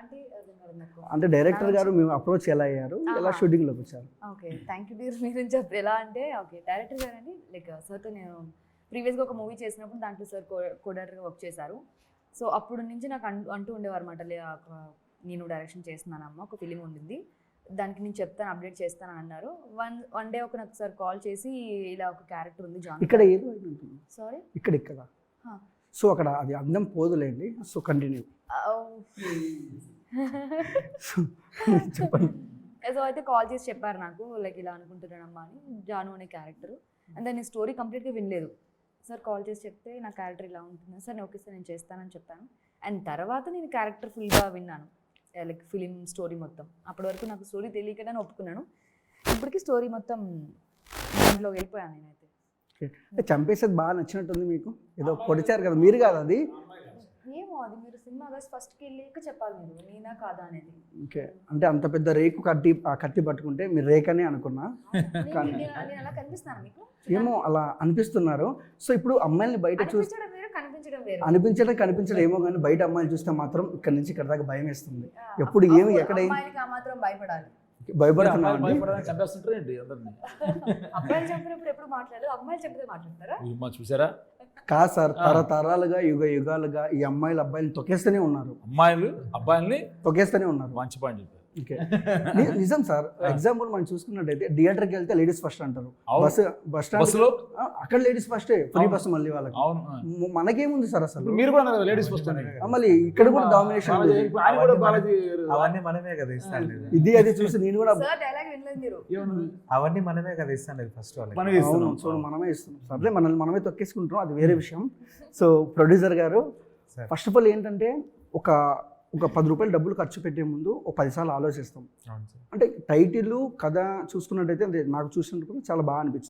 అంటే అర్థం కాలేదు నాకు. అంటే డైరెక్టర్ గారు మేము అప్రోచ్ ఎలా అయ్యారు, ఎలా షూటింగ్లోకి వచ్చారు? Okay, thank you dear. మీరు చెప్పి ఎలా అంటే, ఓకే డైరెక్టర్ గారు అండి, లైక్ సార్తో నేను ప్రీవియస్గా ఒక మూవీ చేసినప్పుడు దాంట్లో సార్ కోడైరెక్టర్గా వర్క్ చేశారు. సో అప్పుడు నుంచి నాకు అంటూ ఉండేవారు అనమాట, నేను డైరెక్షన్ చేస్తున్నానమ్మ, ఒక ఫిలిం ఉండింది, దానికి నేను చెప్తాను, అప్డేట్ చేస్తాను అన్నారు. వన్ డే ఒక నాకు సార్ కాల్ చేసి, ఇలా ఒక క్యారెక్టర్ ఉంది జాన్. ఇక్కడ ఏదో సారీ ఇక్కడ సో అక్కడ అది అందం పోదులేండి. సో కంటిన్యూ చెప్పండి. సో అయితే కాల్ చేసి చెప్పారు నాకు, లైక్ ఇలా అనుకుంటున్నానమ్మా అని, జాను అనే క్యారెక్టర్. అండ్ దాని స్టోరీ కంప్లీట్గా వినలేదు. సార్ కాల్ చేసి చెప్తే నా క్యారెక్టర్ ఇలా ఉంటుంది సార్, ఓకే సార్ నేను చేస్తానని చెప్పాను. అండ్ తర్వాత నేను క్యారెక్టర్ ఫుల్గా విన్నాను, లైక్ ఫిలిం స్టోరీ మొత్తం. అప్పటి వరకు నాకు స్టోరీ తెలియకనే ఒప్పుకున్నాను. ఇప్పటికీ స్టోరీ మొత్తం దాంట్లో వెళ్ళిపోయాను నేనైతే. చంపేసేది బాగా నచ్చినట్టుంది మీకు, ఏదో పొడిచారు కదా మీరు, కాదు అది? ఏమో అది మీరు సినిమా ఫస్ట్కి వెళ్ళాక చెప్పాలి, మీరు నేనా కాదా అనేది. ఓకే, అంటే అంత పెద్ద రేకు కత్తి పట్టుకుంటే మీరు రేకనే అనుకున్నా. నేను అలా కనిపిస్తాను మీకు? ఏమో అలా అనిపిస్తున్నారు. సో ఇప్పుడు అమ్మాయిల్ని బయట చూస్తే కనిపించడం ఏమో, కానీ బయట అమ్మాయిలు చూస్తే మాత్రం ఇక్కడ నుంచి ఇక్కడ దాకా భయం వేస్తుంది. ఎప్పుడు ఏమి ఎక్కడ భయపడాలి, భయపడుతున్నాం. అబ్బాయిలు చెప్పినప్పుడు ఎప్పుడు మాట్లాడలేదు, అమ్మాయిలు చెప్తే మాట్లాడతారా? చూసారా? కాదు సార్, తరతరాలుగా యుగాలుగా ఈ అమ్మాయిలు అబ్బాయిలు తొక్కేస్తూనే ఉన్నారు, అమ్మాయిలు అబ్బాయిల్ని తొక్కేస్తూనే ఉన్నారు. మంచి పాయింట్ చెప్పారు. ఓకే, నిజం సార్. ఎగ్జాంపుల్ మనం చూసుకున్నట్టయితే థియేటర్కి వెళ్తే లేడీస్ ఫస్ట్ అంటారు, బస్ స్టాండ్ అక్కడ లేడీస్ ఫస్టే, ఫ్రీ బస్సు మళ్ళీ వాళ్ళకి. మనకేముంది సార్ అసలు? మీరు కూడా లేడీస్ ఫస్ట్, మళ్ళీ ఇక్కడ కూడా డామినేషన్. అవన్నీ మనమే కదా ఇస్తాను, ఇది అది చూసి నేను కూడా అవన్నీ మనమే కదా ఇస్తాను ఫస్ట్ వాళ్ళకి. సో మనమే ఇస్తున్నాం సర్లే, మనల్ని మనమే తొక్కేసుకుంటున్నాం, అది వేరే విషయం. సో ప్రొడ్యూసర్ గారు, ఫస్ట్ ఆఫ్ ఆల్ ఏంటంటే ఒక 10 రూపాయలు డబ్బులు ఖర్చు పెట్టే ముందు ఒక 10 సార్లు ఆలోచిస్తాం. అంటే టైటిల్ కథ చూసుకున్నట్టయితే నాకు చూసినప్పుడు చాలా బాగా అనిపించింది.